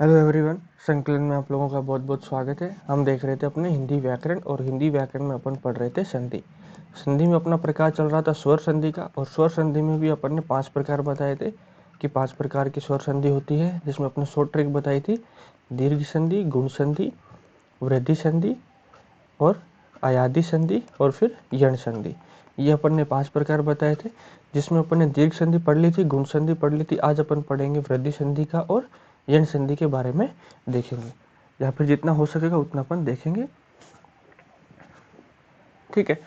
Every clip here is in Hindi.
हेलो एवरीवन, संकलन में आप लोगों का बहुत बहुत स्वागत है। हम देख रहे थे अपने हिंदी व्याकरण और हिंदी व्याकरण में अपन पढ़ रहे थे संधि। संधि में अपना प्रकार चल रहा था स्वर संधि का, और स्वर संधि में भी अपन ने 5 प्रकार बताए थे कि 5 प्रकार की स्वर संधि होती है, जिसमें अपने शॉर्ट ट्रिक बताई थी दीर्घ संधि, गुण संधि, वृद्धि संधि और अयादि संधि और फिर यण संधि। ये अपन ने 5 प्रकार बताए थे, जिसमें अपन ने दीर्घ संधि पढ़ ली थी, गुण संधि पढ़ ली थी। आज अपन पढ़ेंगे वृद्धि संधि का और यण संधि के बारे में देखेंगे, या फिर जितना हो सकेगा उतना अपन देखेंगे। ठीक है,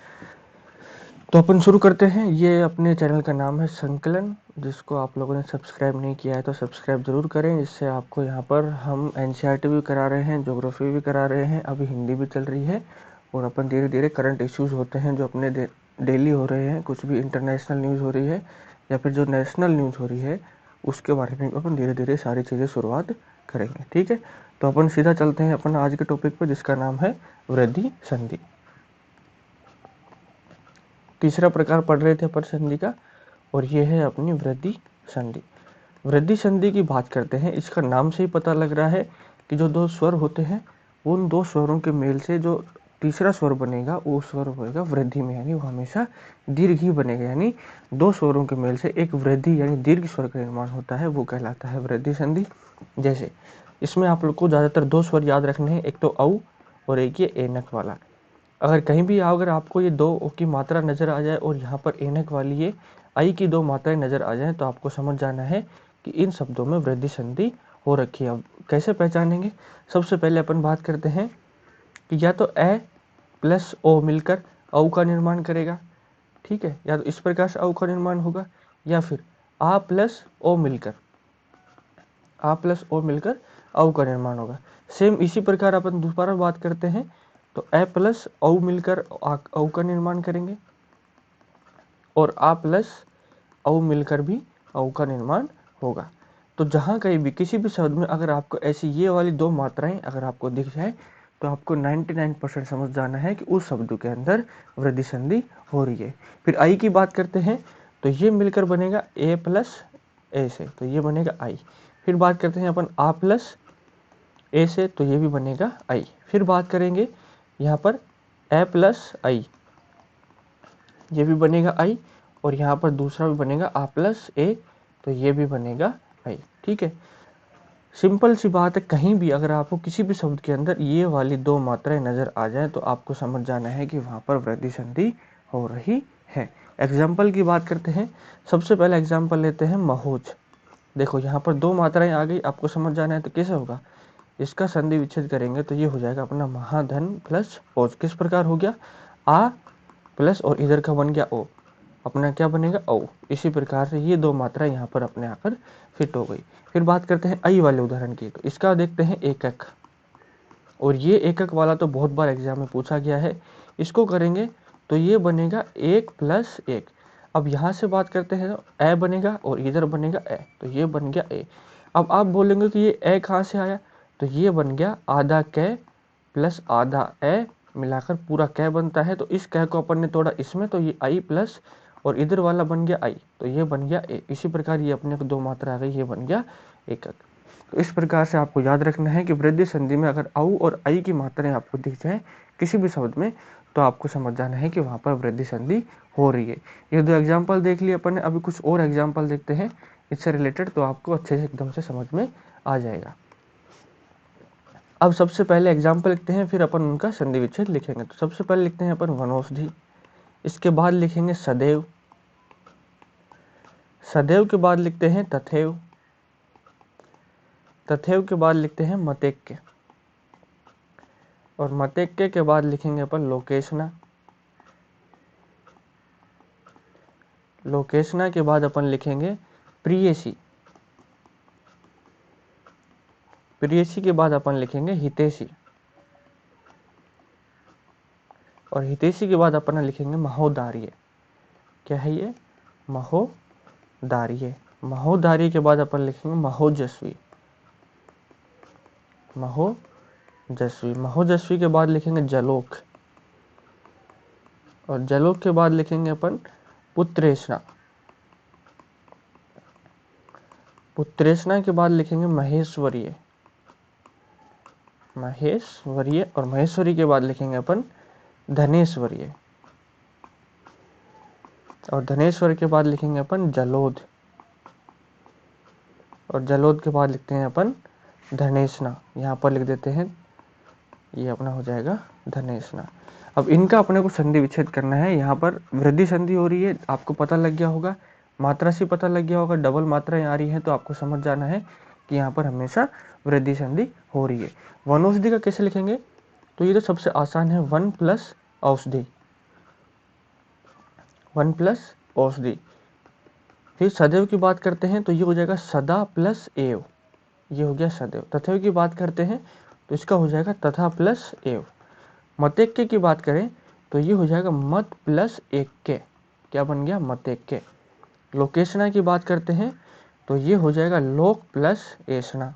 तो अपन शुरू करते हैं। ये अपने चैनल का नाम है संकलन, जिसको आप लोगों ने सब्सक्राइब नहीं किया है तो सब्सक्राइब जरूर करें। इससे आपको यहाँ पर हम एनसीईआरटी भी करा रहे हैं, ज्योग्राफी भी करा रहे हैं, अभी हिंदी भी चल रही है, और अपन धीरे धीरे करंट इश्यूज होते हैं जो अपने डेली हो रहे हैं, कुछ भी इंटरनेशनल न्यूज़ हो रही है या फिर जो नेशनल न्यूज़ हो रही है, उसके बारे में अपन धीरे धीरे सारी चीज़ें शुरुआत करेंगे। ठीक है, तो अपन सीधा चलते हैं अपन आज के टॉपिक पर, जिसका नाम है वृद्धि संधि। तीसरा प्रकार पढ़ रहे थे अपन संधि का, और ये है अपनी वृद्धि संधि। वृद्धि संधि की बात करते हैं। इसका नाम से ही पता लग रहा है कि जो दो स्वर होते हैं, उन दो स्वरों के मेल से जो तीसरा स्वर बनेगा वो स्वर होगा वृद्धि में, यानी वो हमेशा दीर्घ ही बनेगा। यानी दो स्वरों के मेल से एक वृद्धि यानी दीर्घ स्वर का निर्माण होता है, वो कहलाता है वृद्धि संधि। जैसे इसमें आप लोग को ज़्यादातर दो स्वर याद रखने हैं, एक तो औ और एक ये एनक वाला। अगर कहीं भी अगर आपको ये दो ओ की मात्रा नज़र आ जाए और यहाँ पर एनक वाली ये आई की दो मात्राएं नज़र आ जाएं, तो आपको समझ जाना है कि इन शब्दों में वृद्धि संधि हो रखी है। अब कैसे पहचानेंगे? सबसे पहले अपन बात करते हैं कि या तो ए प्लस ओ मिलकर औ का निर्माण करेगा, ठीक है, या तो इस प्रकार से औ का निर्माण होगा, या फिर आ प्लस ओ मिलकर औ का निर्माण होगा। सेम इसी प्रकार अपन दोबारा बात करते हैं, तो ए प्लस औ मिलकर औ का निर्माण करेंगे, और आ प्लस औ मिलकर भी औ का निर्माण होगा। तो जहाँ कहीं भी किसी भी शब्द में अगर आपको ऐसी ये वाली दो मात्राएं अगर आपको दिख जाए, तो आपको 99% समझ जाना है कि उस शब्द के अंदर वृद्धि संधि हो रही है। फिर आई की बात करते हैं, तो ये मिलकर बनेगा ए प्लस ए से, तो ये बनेगा आई। फिर बात करते हैं अपन आ प्लस ए से, तो ये भी बनेगा आई। फिर बात करेंगे यहाँ पर ए प्लस आई, ये भी बनेगा आई, और यहाँ पर दूसरा भी बनेगा आ प्लस ए, तो ये भी बनेगा आई। ठीक है, सिंपल सी बात है। कहीं भी अगर आपको किसी भी शब्द के अंदर ये वाली दो मात्राएं नजर आ जाए, तो आपको समझ जाना है कि वहां पर वृद्धि संधि हो रही है। एग्जाम्पल की बात करते हैं। सबसे पहले एग्जाम्पल लेते हैं महोज। देखो यहाँ पर दो मात्राएं आ गई, आपको समझ जाना है तो कैसे होगा? इसका संधि विच्छेद करेंगे तो ये हो जाएगा अपना महाधन प्लस ओज। किस प्रकार हो गया? आ प्लस और इधर का बन गया ओ, अपना क्या बनेगा? ओ। इसी प्रकार से ये दो मात्रा यहाँ पर अपने आकर फिट हो गई। फिर बात करते हैं आई वाले उदाहरण की, तो इसका देखते हैं एकक, और ये एकक वाला तो बहुत बार एग्जाम में पूछा गया है। इसको करेंगे तो ये बनेगा एक प्लस एक। अब यहाँ से बात करते हैं तो ए बनेगा और इधर बनेगा ए, तो ये बन गया ए। अब आप बोलेंगे कि ये ए कहाँ से आया? तो ये बन गया आधा कै प्लस आधा ए मिलाकर पूरा कै बनता है। तो इस कै को अपन ने तोड़ा इसमें, तो ये आई प्लस और इधर वाला बन गया आई, तो ये बन गया ए। इसी प्रकार ये अपने को दो मात्रा आ गई, ये बन गया एकक। तो इस प्रकार से आपको याद रखना है कि वृद्धि संधि में अगर औ और आई की मात्राएं आपको दिख जाए किसी भी शब्द में, तो आपको समझ जाना है कि वहां पर वृद्धि संधि हो रही है। ये दो एग्जाम्पल देख लिए अपन ने, अभी कुछ और एग्जाम्पल देखते हैं इससे रिलेटेड, तो आपको अच्छे से एकदम से समझ में आ जाएगा। अब सबसे पहले एग्जाम्पल लिखते हैं, फिर अपन उनका संधि विच्छेद लिखेंगे। तो सबसे पहले लिखते हैं अपन वनौषधि, इसके बाद लिखेंगे सदैव, सदैव के बाद लिखते हैं तथैव, तथैव के बाद लिखते हैं मतेक्य, और मतेक्य के बाद लिखेंगे अपन लोकेशना, लोकेशना के बाद अपन लिखेंगे प्रियसी, प्रियसी के बाद अपन लिखेंगे हितैषी, और हितैषी के बाद अपन लिखेंगे महोदार्य। क्या है ये? महोदार्य। महोदार्य के बाद अपन लिखेंगे महोजस्वी, महोजस्वी। महोजस्वी के बाद लिखेंगे जलोक, और जलोक के बाद लिखेंगे अपन पुत्रेष्णा, पुत्रेष्णा के बाद लिखेंगे महेश्वरीय, महेश्वरीय, और महेश्वरी के बाद लिखेंगे अपन धनेश्वरीय, और धनेश्वर के बाद लिखेंगे अपन जलोद, और जलोद के बाद लिखते हैं अपन धनेशना। यहाँ पर लिख देते हैं, ये अपना हो जाएगा धनेशना। अब इनका अपने को संधि विच्छेद करना है। यहाँ पर वृद्धि संधि हो रही है, आपको पता लग गया होगा, मात्रा से पता लग गया होगा, डबल मात्राएं आ रही है तो आपको समझ जाना है कि यहाँ पर हमेशा वृद्धि संधि हो रही है। वनौषधि का कैसे लिखेंगे, तो ये तो सबसे आसान है, वन प्लस औषधि, वन प्लस औषधि। फिर सदैव की बात करते हैं तो ये हो जाएगा सदा प्लस एव, ये हो गया सदैव। तथैव की बात करते हैं तो इसका हो जाएगा तथा प्लस एव। मतेक्य की बात करें तो ये हो जाएगा मत प्लस एक्के, क्या बन गया, मतेक्य। लोकेशना की बात करते हैं तो ये हो जाएगा लोक प्लस एसना।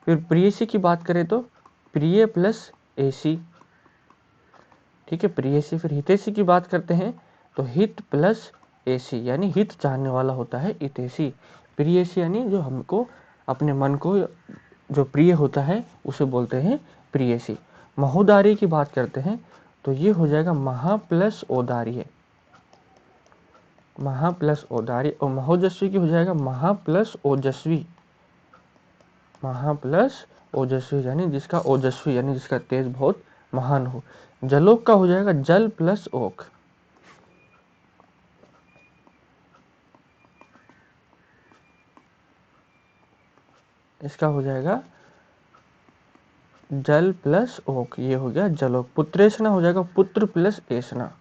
फिर प्रियसी की बात करें तो प्रिय प्लस एसी, ठीक है, प्रियसी। फिर हितैषी की बात करते हैं तो हित प्लस एसी, यानी हित चाहने वाला होता है हितैषी। प्रियसी यानी जो हमको अपने मन को जो प्रिय होता है उसे बोलते हैं प्रियसी। महोदारी की बात करते हैं तो ये हो जाएगा महा प्लस औदार्य, महा प्लस औदार्य। और महोजस्वी की हो जाएगा महा प्लस ओजस्वी, महा प्लस ओजस्वी, यानी जिसका ओजस्वी यानी जिसका तेज बहुत महान हो। जलोक का हो जाएगा जल प्लस ओक, इसका हो जाएगा जल प्लस ओक, ये हो गया जलोक। पुत्रेशना हो जाएगा पुत्र प्लस एसना,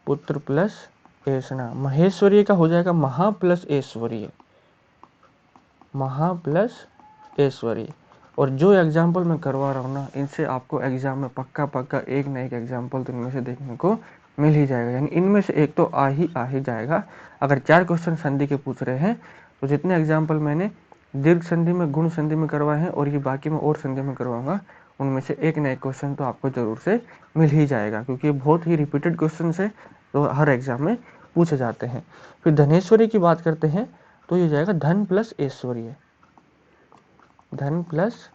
पुत्र प्लस एसना। महेश्वरीय का हो जाएगा महा प्लस ऐश्वर्य, महा प्लस ऐश्वर्य। और जो एग्जाम्पल मैं करवा रहा हूँ ना, इनसे आपको एग्जाम में पक्का एक ना एक एग्जाम्पल तो इनमें से देखने को मिल ही जाएगा, यानी इनमें से एक तो आ ही जाएगा। अगर 4 क्वेश्चन संधि के पूछ रहे हैं तो जितने एग्जाम्पल मैंने दीर्घ संधि में, गुण संधि में करवाए हैं और ये बाकी में और संधि में करवाऊंगा, उनमें से एक ना एक क्वेश्चन तो आपको जरूर से मिल ही जाएगा, क्योंकि ये बहुत ही रिपीटेड क्वेश्चन है तो हर एग्जाम में पूछे जाते हैं। फिर धनेश्वरी की बात करते हैं तो ये जाएगा धन प्लस ऐश्वर्य, धन प्लस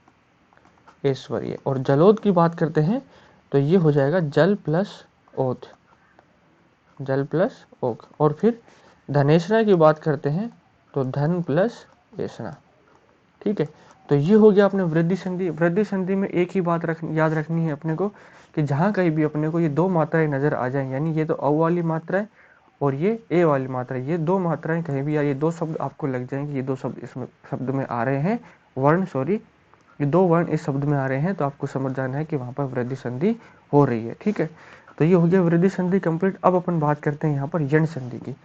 ऐश्वर्य। और जलोद की बात करते हैं तो ये हो जाएगा जल प्लस ओत, जल प्लस ओक। और फिर धनेशना की बात करते हैं तो धन प्लस ऐसना, ठीक है। तो ये हो गया अपने वृद्धि संधि। वृद्धि संधि में एक ही बात याद रखनी है अपने को कि जहाँ कहीं भी अपने को ये 2 मात्राएं नजर आ जाएं, यानी ये तो अ वाली मात्रा है और ये ए वाली मात्रा है, ये 2 मात्राएं कहीं भी, या ये 2 शब्द आपको लग जाएंगे, ये 2 शब्द इसमें शब्द में आ रहे हैं, वर्ण सॉरी, ये 2 वर्ण इस शब्द में आ रहे हैं, तो आपको समझ जाना है कि वहाँ पर वृद्धि संधि हो रही है, ठीक है। तो ये हो गया वृद्धि संधि कंप्लीट। अब अपन बात करते हैं यहाँ पर यण संधि की।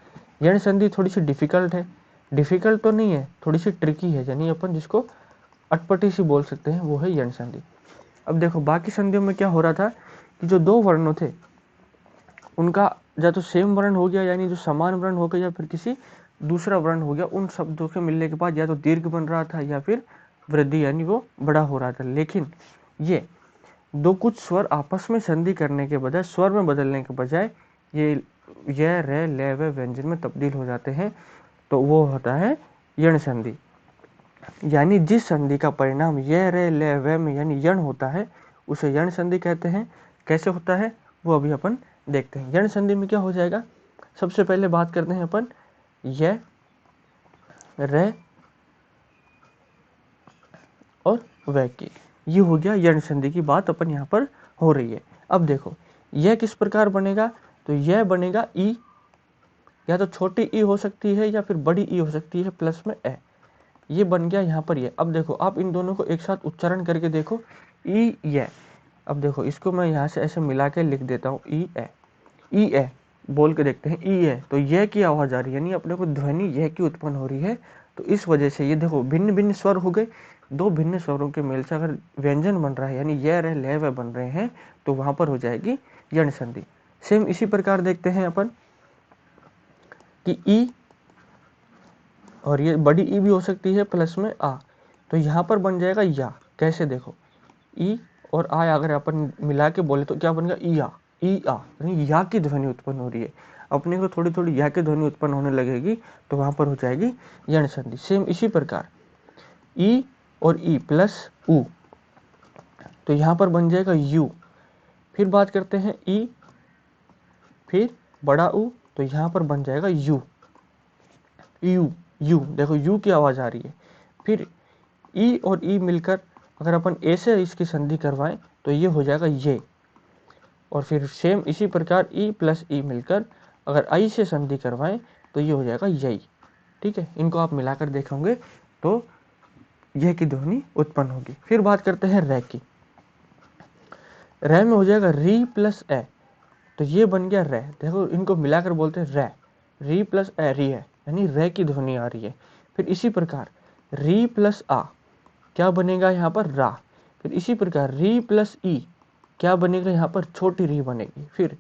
यण संधि थोड़ी सी डिफिकल्ट है, डिफिकल्ट तो नहीं है, थोड़ी सी ट्रिकी है, यानी अपन जिसको अटपटी सी बोल सकते हैं, वो है यण संधि। अब देखो बाकी संधियों में क्या हो रहा था कि जो 2 वर्णों थे उनका या तो सेम वर्ण हो गया, यानी जो समान वर्ण हो गया, या फिर किसी दूसरा वर्ण हो गया, उन शब्दों के मिलने के बाद या तो दीर्घ बन रहा था या फिर वृद्धि यानी वो बड़ा हो रहा था। लेकिन ये 2 कुछ स्वर आपस में संधि करने के बजाय, स्वर में बदलने के बजाय ये य रे ले वे व्यंजन में तब्दील हो जाते हैं, तो वो होता है यण संधि। यानी जिस संधि का परिणाम य रे ले वे में यानी यण होता है उसे यण संधि कहते हैं। कैसे होता है वो अभी अपन देखते हैं। यण संधि में क्या हो जाएगा, सबसे पहले बात करते हैं अपन य रे और वे की, ये हो गया यण संधि की बात अपन यहाँ पर हो रही है। अब देखो यह किस प्रकार बनेगा, तो यह बनेगा ई, या तो छोटी ई हो सकती है या फिर बड़ी ई हो सकती है प्लस में ए, ये बन गया यहाँ पर ये। अब देखो आप इन दोनों को एक साथ उच्चारण करके देखो, ई ये। अब देखो इसको मैं यहाँ से ऐसे मिला के लिख देता हूँ, ई ए बोल के देखते हैं, ई ए, तो यह की आवाज आ रही है, यानी अपने को ध्वनि यह की उत्पन्न हो रही है। तो इस वजह से ये देखो भिन्न भिन्न स्वर हो गए, 2 भिन्न स्वरों के मेल से अगर व्यंजन बन रहा है, यानी यह रह ले वह बन रहे हैं, तो वहां पर हो जाएगी यण संधि। सेम इसी प्रकार देखते हैं अपन कि ई, और ये बड़ी ई भी हो सकती है प्लस में आ, तो यहाँ पर बन जाएगा या। कैसे देखो, ई और आ अगर अपन मिला के बोले तो क्या बन गया, ई आ, यानी या की ध्वनि उत्पन्न हो रही है। अपने को थोड़ी थोड़ी या की ध्वनि उत्पन्न होने लगेगी तो वहां पर हो जाएगी यण संधि। सेम इसी प्रकार ई और ई प्लस उ, तो यहाँ पर बन जाएगा यू। फिर बात करते हैं ई, फिर बड़ा उ, तो यहाँ पर बन जाएगा यू, यू यू, देखो यू की आवाज़ आ रही है। फिर ई और ई मिलकर अगर अपन ए से इसकी संधि करवाएं तो ये हो जाएगा ये। और फिर सेम इसी प्रकार ई प्लस ई मिलकर अगर आई से संधि करवाएं तो ये हो जाएगा यही। ठीक है, इनको आप मिलाकर देखोगे तो यह की ध्वनि उत्पन्न होगी। फिर बात करते हैं रे की। रे में हो जाएगा री प्लस ए, तो ये बन गया रे। देखो इनको मिलाकर बोलते हैं रे, री प्लस ए री है, यानी रे की ध्वनि आ रही है। फिर इसी प्रकार री प्लस आ क्या बनेगा यहाँ पर रा। फिर इसी प्रकार री प्लस ई क्या बनेगा यहाँ पर छोटी री बनेगी। फिर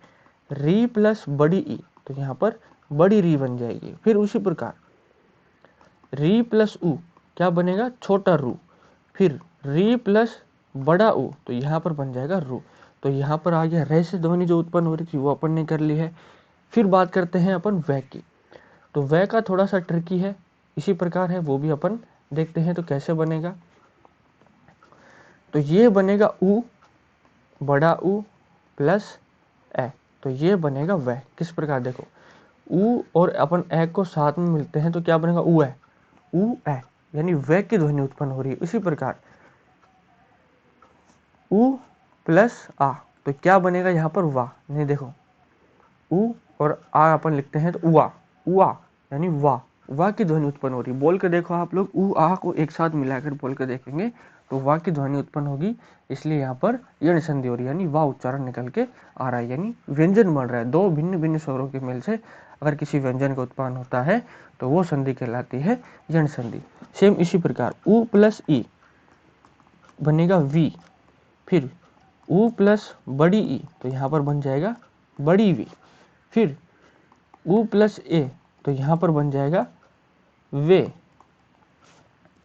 री प्लस बड़ी ई, तो यहाँ पर बड़ी री बन जाएगी। फिर उसी प्रकार री प्लस उ क्या बनेगा छोटा रू। फिर री प्लस बड़ा उ, तो यहाँ पर बन जाएगा रू। तो यहाँ पर आ गया रे से ध्वनि जो उत्पन्न हो रही थी वो अपन ने कर ली है। फिर बात करते हैं अपन वै की। तो वै का थोड़ा सा ट्रिकी है, इसी प्रकार है, वो भी अपन देखते हैं तो कैसे बनेगा। तो ये बनेगा उ बड़ा उ प्लस ए, तो ये बनेगा वै। किस प्रकार देखो उ और अपन ए को साथ में मिलते हैं तो क्या बनेगा उ ए, उ ए, यानी वै की ध्वनि उत्पन्न हो रही है। इसी प्रकार उ प्लस आ, तो क्या बनेगा यहाँ पर वा। नहीं देखो उ और आ अपन लिखते हैं तो उआ, उआ यानी वाह, वाह की ध्वनि उत्पन्न हो रही है। बोल के देखो आप लोग उ आ को एक साथ मिलाकर बोल के देखेंगे तो वाह की ध्वनि उत्पन्न होगी। इसलिए यहाँ पर यण संधि हो रही है, यानी वाह उच्चारण निकल के आ रहा है, यानी व्यंजन बन रहा है। दो भिन्न भिन्न स्वरों के मेल से अगर किसी व्यंजन का उत्पन्न होता है तो वो संधि कहलाती है यण संधि। सेम इसी प्रकार उ प्लस ई बनेगा वी। फिर उ प्लस बड़ी ई, तो यहाँ पर बन जाएगा बड़ी वी। फिर उ प्लस ए, तो यहाँ पर बन जाएगा वे।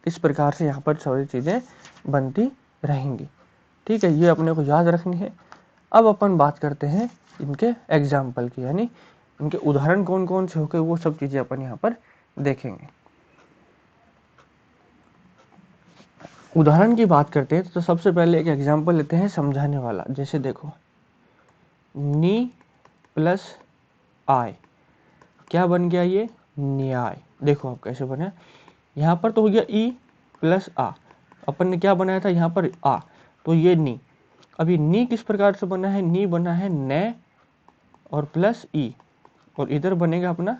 इस प्रकार से यहाँ पर सारी चीज़ें बनती रहेंगी। ठीक है, ये अपने को याद रखनी है। अब अपन बात करते हैं इनके एग्जाम्पल की, यानी इनके उदाहरण कौन कौन से होंगे वो सब चीज़ें अपन यहाँ पर देखेंगे। उदाहरण की बात करते हैं तो सबसे पहले एक एग्जाम्पल लेते हैं समझाने वाला। जैसे देखो नी प्लस आय क्या बन गया ये न्याय। देखो अब कैसे बना, यहाँ पर तो हो गया ई प्लस आ, अपन ने क्या बनाया था यहाँ पर आ, तो ये नी। अभी नी किस प्रकार से बना है, नी बना है न और प्लस ई, और इधर बनेगा अपना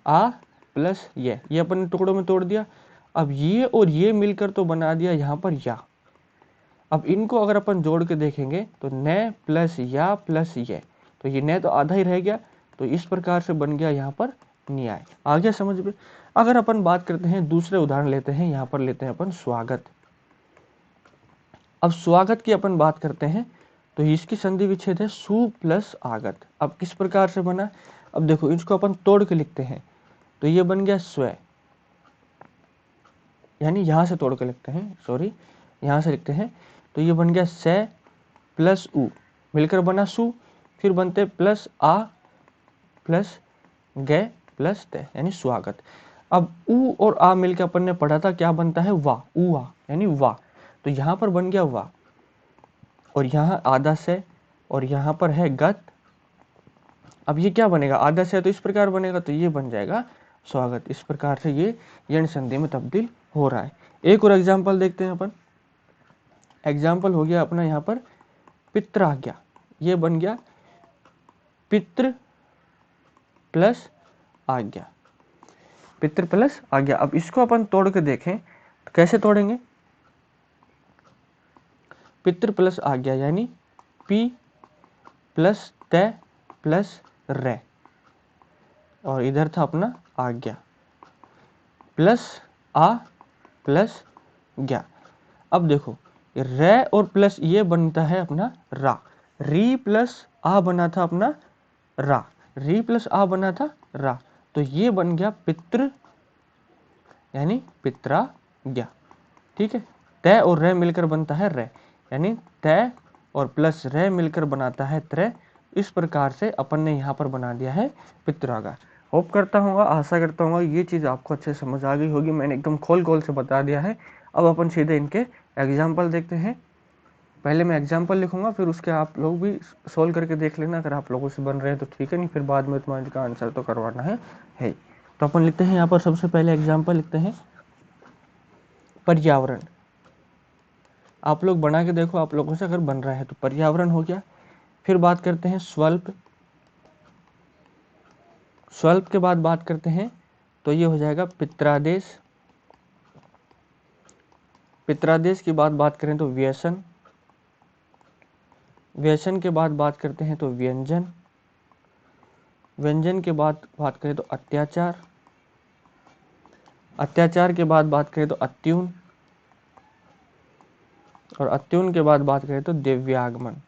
आ प्लस ये अपन ने टुकड़ों में तोड़ दिया। अब ये और ये मिलकर तो बना दिया यहाँ पर या। अब इनको अगर अपन जोड़ के देखेंगे तो न प्लस या प्लस ये, तो ये न तो आधा ही रह गया, तो इस प्रकार से बन गया यहाँ पर न्याय। आ गया समझ में। अगर अपन बात करते हैं दूसरे उदाहरण लेते हैं, यहाँ पर लेते हैं अपन स्वागत। अब स्वागत की अपन बात करते हैं तो इसकी संधि विच्छेद है सु प्लस आगत। अब किस प्रकार से बना, अब देखो इसको अपन तोड़ के लिखते हैं तो ये बन गया स्व, यानी यहाँ से तोड़ के लिखते हैं, सॉरी यहाँ से लिखते हैं तो ये बन गया से प्लस उ मिलकर बना सु। फिर बनते प्लस आ प्लस गे प्लस ते, यानी स्वागत। अब उ और आ मिलकर अपन ने पढ़ा था क्या बनता है वाह, उ आ यानी वाह, तो यहाँ पर बन गया वाह। और यहाँ आधा से और यहाँ पर है गत। अब ये क्या बनेगा आधा से, तो इस प्रकार बनेगा तो ये बन जाएगा स्वागत। इस प्रकार से ये यण संधि में तब्दील हो रहा है। एक और एग्जाम्पल देखते हैं अपन। एग्जाम्पल हो गया अपना यहाँ पर पित्राज्ञा, ये बन गया पितृ प्लस आज्ञा, पितृ प्लस आज्ञा। अब इसको अपन तोड़ के देखें तो कैसे तोड़ेंगे, पितृ प्लस आज्ञा यानी पी प्लस ते प्लस रे, और इधर था अपना आज्ञा प्लस आ प्लस ज्ञा। अब देखो रे और प्लस ये बनता है अपना रा, री प्लस आ बना था अपना रा, री प्लस आ बना था रा, तो ये बन गया पितृ यानी पित्राज्ञा। ठीक है, तय और रे मिलकर बनता है रे, यानी तय और प्लस रे मिलकर बनाता है त्रय। इस प्रकार से अपन ने यहाँ पर बना दिया है पित्राज्ञा। होप करता हूँ, आशा करता हूँ ये चीज़ आपको अच्छे समझ आ गई होगी। मैंने एकदम खोल खोल से बता दिया है, अब अपन सीधे इनके एग्जाम्पल देखते हैं। पहले मैं एग्जाम्पल लिखूंगा, फिर उसके आप लोग भी सोल्व करके देख लेना, अगर आप लोगों से बन रहे हैं तो ठीक है, नहीं फिर बाद में तुम्हारे का आंसर तो करवाना है। तो अपन लिखते हैं यहाँ पर सबसे पहले एग्जाम्पल लिखते हैं पर्यावरण। आप लोग बना के देखो, आप लोगों से अगर बन रहा है तो पर्यावरण हो गया। फिर बात करते हैं स्वल्प। स्वल्प के बाद बात करते हैं तो ये हो जाएगा पित्रादेश। पित्रादेश की बात करें तो व्यसन। व्यसन के बाद बात करते हैं तो व्यंजन। व्यंजन के बाद बात करें तो अत्याचार। अत्याचार के बाद बात करें तो अत्यून। और अत्यून के बाद बात करें तो दिव्यागमन।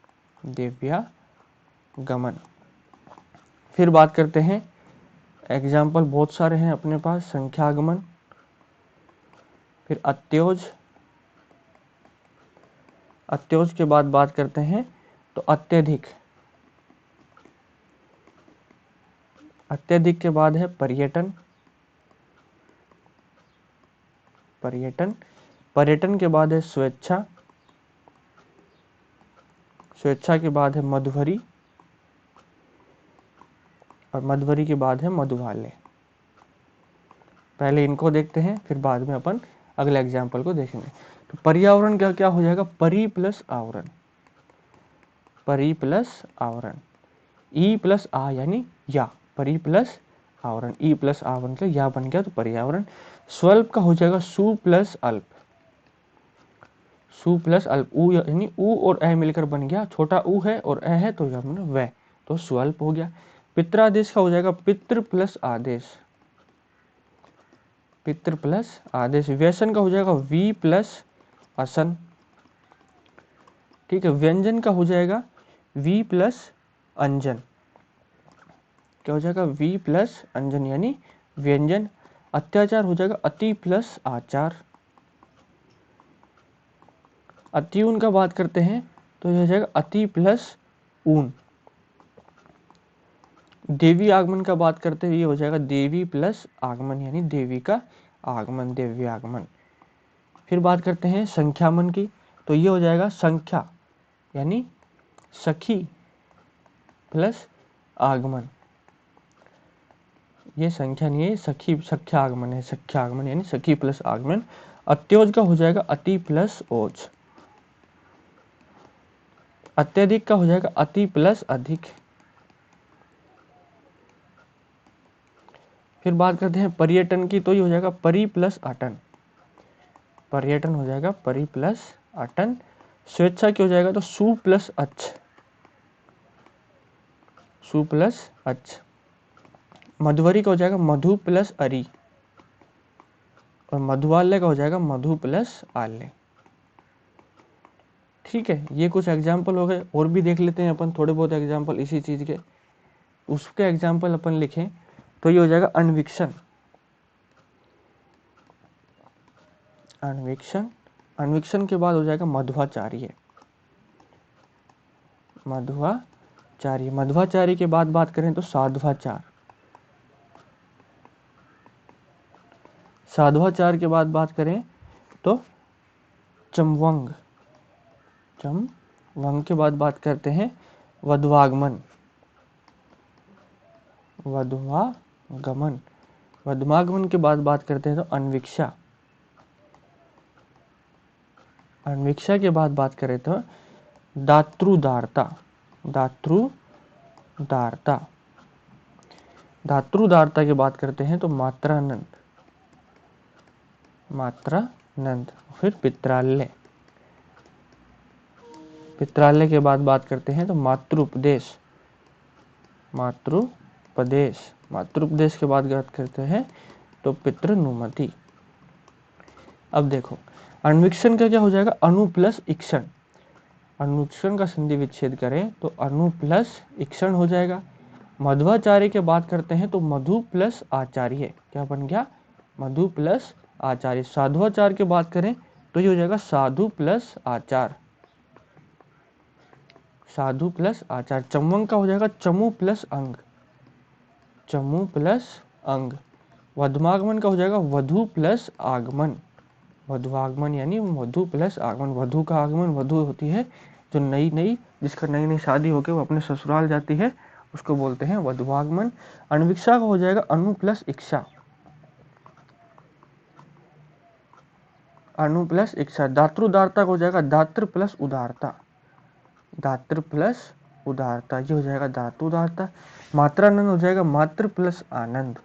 दिव्यागमन। फिर बात करते हैं, एग्जाम्पल बहुत सारे हैं अपने पास, संख्यागमन, फिर अत्योज। अत्योज के बाद बात करते हैं तो अत्यधिक। अत्यधिक के बाद है पर्यटन। पर्यटन। पर्यटन के बाद है स्वेच्छा। स्वेच्छा के बाद है मधुवरी। और मधुवरी के बाद है मधुवालय। पहले इनको देखते हैं, फिर बाद में अपन अगले एग्जाम्पल को देखेंगे। तो पर्यावरण का क्या हो जाएगा, परि प्लस आवरण। परि प्लस आवरण, ई प्लस आ यानी या, परि प्लस आवरण, ई प्लस आ बन के या बन गया तो पर्यावरण। स्वल्प का हो जाएगा सु प्लस अल्प। सु प्लस अल्प, उ यानी उ और ए मिलकर बन गया, छोटा उ है और ए है तो वह, तो स्वल्प हो गया। पित्रादेश का हो जाएगा पितृ प्लस आदेश। पितृ प्लस आदेश। व्यसन का हो जाएगा वी प्लस असन। ठीक है। व्यंजन का हो जाएगा वी प्लस अंजन। क्या हो जाएगा, वी प्लस अंजन यानी व्यंजन। अत्याचार हो जाएगा अति प्लस आचार। अतिऊन का बात करते हैं तो यह हो जाएगा अति प्लस ऊन। देवी आगमन का बात करते हैं, ये हो जाएगा देवी प्लस आगमन यानी देवी का आगमन, देवी आगमन। फिर बात करते हैं संख्यामन की, तो ये हो जाएगा संख्या यानी सखी प्लस आगमन। ये संख्या नहीं है, सखी सख्या आगमन है, सख्या आगमन यानी सखी प्लस आगमन। अत्योज का हो जाएगा अति प्लस ओज। अत्यधिक का हो जाएगा अति प्लस अधिक। फिर बात करते हैं पर्यटन की, तो ये हो जाएगा परि प्लस अटन। पर्यटन हो जाएगा परि प्लस अटन। स्वेच्छा की हो जाएगा तो सु प्लस अच्छ। सु प्लस अच्छ। मधुवरी का हो जाएगा मधु प्लस अरि। और मधुवालय का हो जाएगा मधु प्लस आल्य। ठीक है, ये कुछ एग्जाम्पल हो गए, और भी देख लेते हैं अपन थोड़े बहुत एग्जाम्पल इसी चीज के। उसके एग्जाम्पल अपन लिखें तो ये हो जाएगा अन्वीक्षण। अन्वीक्षण। अन्वीक्षण के बाद हो जाएगा मध्वाचार्य। मध्वाचार्य। मध्वाचार्य के बाद बात करें तो साध्वाचार। साध्वाचार के बाद बात करें तो चमवंग। चमवंग के बाद बात करते हैं वधवागमन। वधवागमन। वधवागमन के बाद बात करते हैं तो अन्वीक्षा। अन्वीक्षा के बाद बात करें तो दातृदारता। दातृदारता। दातृदारता की बात करते हैं तो मात्रानंद। मात्रानंद। फिर पित्रालय। पित्रालय के बाद बात करते हैं तो मातृपदेश। मातृपदेश। मातृपदेश के बाद बात करते हैं तो पितृनुमति। अब देखो, अन्वीक्षण का क्या हो जाएगा, अनु प्लस इक्षण। अनुक्षण का संधि विच्छेद करें तो अनु प्लस इक्षण हो जाएगा। मध्वाचार्य के बात करते हैं तो मधु प्लस आचार्य। क्या बन गया, मधु प्लस आचार्य। साधुआचार की बात करें तो ये हो जाएगा साधु प्लस आचार। साधु प्लस आचार। चमवंग का हो जाएगा चमु प्लस अंग। चमु प्लस अंग। वधमागमन का हो जाएगा वधु प्लस आगमन। वधुआगमन यानी वधु प्लस आगमन, वधु का आगमन, वधु होती है जो नई नई, जिसका नई नई शादी होकर वो अपने ससुराल जाती है, उसको बोलते हैं वधुआगमन। अनविक्षा का हो जाएगा अनु प्लस इच्छा, अनु प्लस इच्छा। दातृ-उदारता हो जाएगा दातृ प्लस उदारता, दातृ प्लस उदारता, ये हो जाएगा दातृ-उदारता। मात्रानंद हो जाएगा मातृ प्लस आनंद,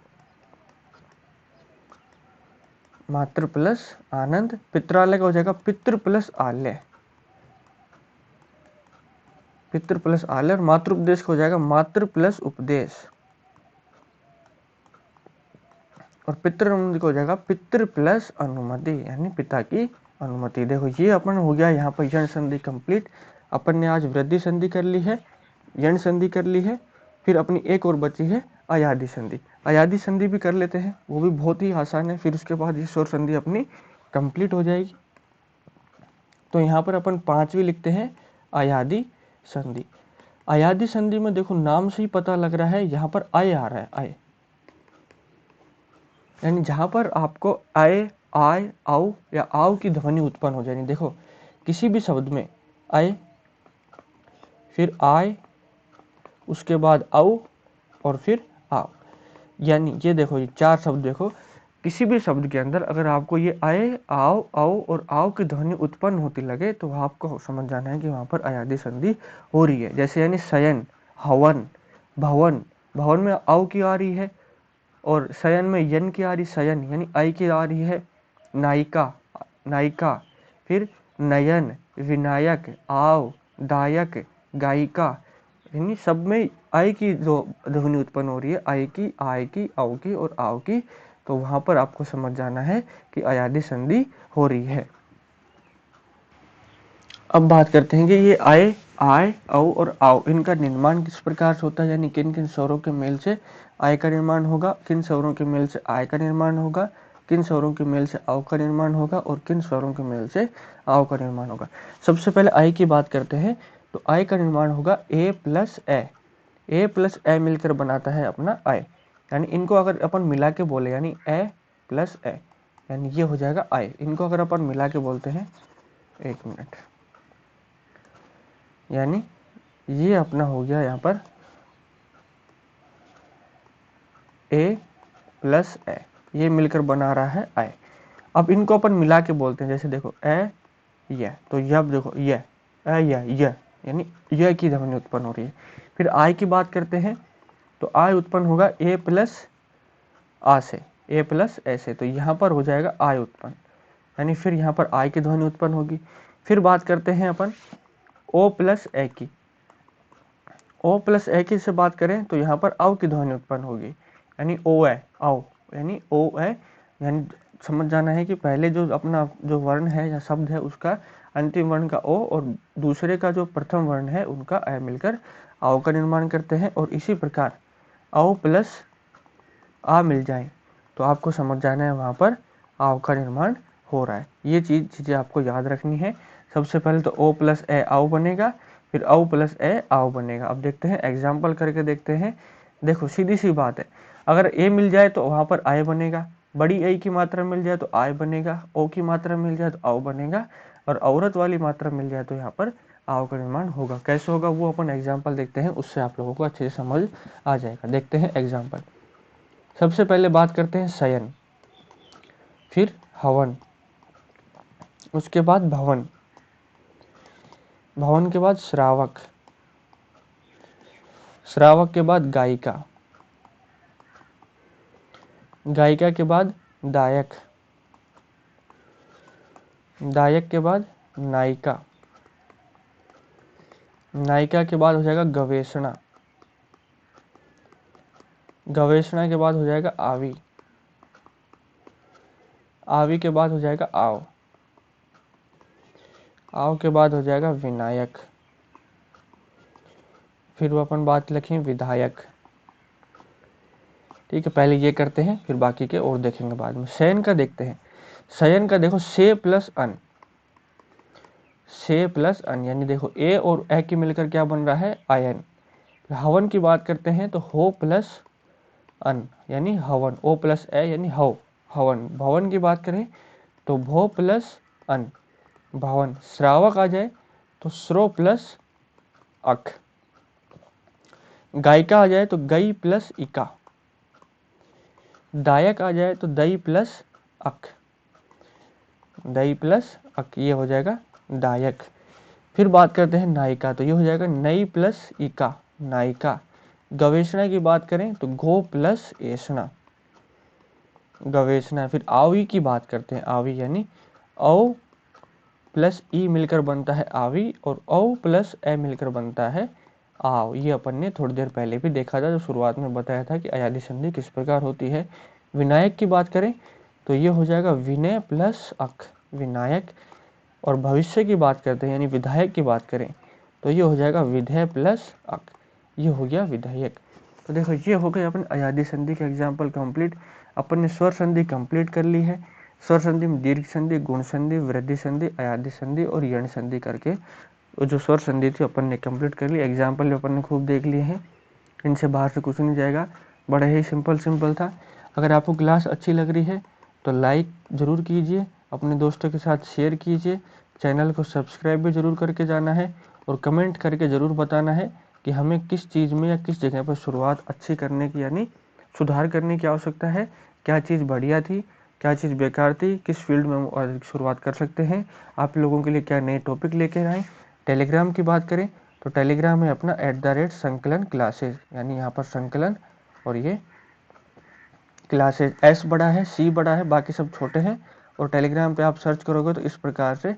मातृ प्लस आनंद। पित्रालय का हो जाएगा पितृ प्लस आलय, पितृ प्लस आलय। और मातृपदेश का हो जाएगा मातृ प्लस उपदेश, और पितृनुमति को हो जाएगा पितृ प्लस अनुमति, यानी पिता की अनुमति। देखो ये अपन हो गया यहाँ पर यण संधि कंप्लीट। अपन ने आज वृद्धि संधि कर ली है, यण संधि कर ली है, फिर अपनी एक और बची है अयादि संधि। अयादि संधि भी कर लेते हैं, वो भी बहुत ही आसान है। फिर उसके बाद ये स्वर संधि अपनी कंप्लीट हो जाएगी। तो यहाँ पर अपन 5वीं लिखते हैं अयादि संधि। अयादि संधि में देखो नाम से ही पता लग रहा है यहाँ पर आय आ रहा है, आय, यानी जहां पर आपको आय, आय, आओ या आओ की ध्वनि उत्पन्न हो जाएगी। देखो किसी भी शब्द में आय, फिर आय, उसके बाद आओ और फिर आओ, यानी ये देखो ये 4 शब्द देखो, किसी भी शब्द के अंदर अगर आपको ये आए, आओ, आओ और आओ की ध्वनि उत्पन्न होती लगे तो आपको समझ जाना है कि वहां पर अयादि संधि हो रही है। जैसे यानी शयन, हवन, भवन, भवन में आओ की आ रही है, और शयन में यन की आ रही, शयन यानी आई की आ रही है। नायिका, नायिका, फिर नयन, विनायक, आव, दायक, गायिका, यानी सब में आई की जो ध्वनि उत्पन्न हो रही है, आई की, आय की, आओ की और आओ की, तो वहां पर आपको समझ जाना है कि अयादि संधि हो रही है। अब बात करते हैं कि ये आय, आय, औ और आओ, इनका निर्माण किस प्रकार से होता है, यानी किन किन स्वरों के मेल से आय का निर्माण होगा, किन स्वरों के मेल से आय का निर्माण होगा, किन स्वरों के मेल से आओ का निर्माण होगा, और किन स्वरों के मेल से आओ का निर्माण होगा। सबसे पहले आय की बात करते हैं। तो आय का निर्माण होगा ए प्लस ए मिलकर बनाता है अपना आय, यानी इनको अगर अपन मिला के बोले, यानी ए प्लस ए, यानी ये हो जाएगा आय। इनको अगर अपन मिला के बोलते हैं, 1 मिनट, यानी ये अपना हो गया यहाँ पर ए प्लस ए, ये मिलकर बना रहा है आय। अब इनको अपन मिला के बोलते हैं, जैसे देखो ए ये, तो ये अब देखो ये ये, यानी ये की ध्वनि उत्पन्न हो रही है। फिर आय की बात करते हैं, तो आय उत्पन्न होगा ए प्लस आ से, ए प्लस ए से, तो यहाँ पर हो जाएगा आय उत्पन्न, यानी फिर यहाँ पर आय की ध्वनि उत्पन्न होगी। फिर बात करते हैं अपन ओ प्लस ए की, ओ प्लस ए की से बात करें तो यहाँ पर आओ की ध्वनि उत्पन्न होगी, यानी ओ है, आओ, यानी ओ है, यानी समझ जाना है कि पहले जो अपना जो वर्ण है या शब्द है उसका अंतिम वर्ण का ओ और दूसरे का जो प्रथम वर्ण है उनका ए मिलकर आओ का निर्माण करते हैं। और इसी प्रकार आओ प्लस आ मिल जाए तो आपको समझ जाना है वहाँ पर आओ का निर्माण हो रहा है। ये चीज़ें आपको याद रखनी है। सबसे पहले तो ओ प्लस ए आओ बनेगा, फिर औ प्लस ए आओ बनेगा। अब देखते हैं एग्जाम्पल करके देखते हैं। देखो सीधी सी बात है, अगर ए मिल जाए तो वहाँ पर आय बनेगा, बड़ी ए की मात्रा मिल जाए तो आय बनेगा, ओ की मात्रा मिल जाए तो आओ बनेगा, और औरत वाली मात्रा मिल जाए तो यहाँ पर आओ का निर्माण होगा। कैसे होगा वो अपन एग्जाम्पल देखते हैं, उससे आप लोगों को अच्छे से समझ आ जाएगा। देखते हैं एग्जाम्पल। सबसे पहले बात करते हैं शयन, फिर हवन, उसके बाद भवन, भवन के बाद श्रावक, श्रावक के बाद गायिका, गायिका के बाद दायक, दायक के बाद नायिका, नायिका के बाद हो जाएगा गवेषणा, गवेषणा के बाद हो जाएगा आवी, आवी के बाद हो जाएगा आओ, आओ के बाद हो जाएगा विनायक, फिर वो अपन बात लिखें विधायक। ठीक है, पहले ये करते हैं फिर बाकी के और देखेंगे बाद में। शयन का देखते हैं। शयन का देखो से प्लस अन, से प्लस अन, यानी देखो ए और ए की मिलकर क्या बन रहा है आयन। हवन की बात करते हैं तो हो प्लस अन, यानी हवन, ओ प्लस ए यानी हव, हवन। भवन की बात करें तो भो प्लस अन भवन। श्रावक आ जाए तो श्रो प्लस अक। गायिका आ जाए तो गई प्लस इका। दायक आ जाए तो दई प्लस अक, दई प्लस अक, ये हो जाएगा दायक। फिर बात करते हैं नायिका, तो ये हो जाएगा नई प्लस इका, नायिका। गवेषणा की बात करें तो घो प्लस एषणा, गवेषणा। फिर आवी की बात करते हैं, आवी यानी औ प्लस ई मिलकर बनता है आवी और औ प्लस ए मिलकर बनता है आव। ये अपन ने थोड़ी देर पहले भी देखा था, जो शुरुआत में बताया था कि अयादी संधि किस प्रकार होती है। विनायक की बात करें तो ये हो जाएगा विनय प्लस अक, विनायक। और भविष्य की बात करते हैं यानी विधायक की बात करें तो ये हो जाएगा विधेय प्लस अक, ये हो गया विधायक। तो देखो ये हो गए अपन अयादी संधि के एग्जाम्पल कंप्लीट। अपन ने स्वर संधि कंप्लीट कर ली है। स्वर संधि में दीर्घ संधि, गुण संधि, वृद्धि संधि, अयादी संधि और यण संधि करके जो स्वर संधि थी अपन ने कंप्लीट कर ली। एग्जाम्पल भी अपन ने खूब देख लिए हैं, इनसे बाहर से कुछ नहीं जाएगा, बड़ा ही सिंपल था। अगर आपको क्लास अच्छी लग रही है तो लाइक ज़रूर कीजिए, अपने दोस्तों के साथ शेयर कीजिए, चैनल को सब्सक्राइब भी ज़रूर करके जाना है और कमेंट करके ज़रूर बताना है कि हमें किस चीज़ में या किस जगह पर शुरुआत अच्छी करने की यानी सुधार करने की आवश्यकता है, क्या चीज़ बढ़िया थी, क्या चीज़ बेकार थी, किस फील्ड में हम शुरुआत कर सकते हैं, आप लोगों के लिए क्या नए टॉपिक लेकर आए। टेलीग्राम की बात करें तो टेलीग्राम है अपना @संकलन क्लासेस, यानी यहाँ पर संकलन और ये क्लासेस, एस बड़ा है, सी बड़ा है, बाकी सब छोटे हैं। और टेलीग्राम पे आप सर्च करोगे तो इस प्रकार से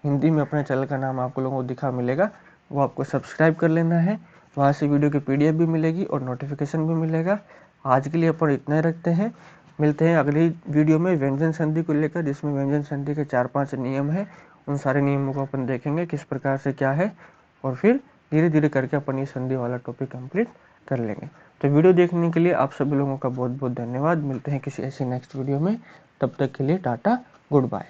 हिंदी में अपने चैनल का नाम आप लोगों को दिखा मिलेगा, वो आपको सब्सक्राइब कर लेना है। वहाँ से वीडियो की PDF भी मिलेगी और नोटिफिकेशन भी मिलेगा। आज के लिए अपन इतना ही रखते हैं, मिलते हैं अगली वीडियो में व्यंजन संधि को लेकर, जिसमें व्यंजन संधि के 4-5 नियम है। उन सारे नियमों को अपन देखेंगे किस प्रकार से क्या है, और फिर धीरे धीरे करके अपन ये संधि वाला टॉपिक कंप्लीट कर लेंगे। तो वीडियो देखने के लिए आप सभी लोगों का बहुत बहुत धन्यवाद। मिलते हैं किसी ऐसी नेक्स्ट वीडियो में, तब तक के लिए टाटा, गुड बाय।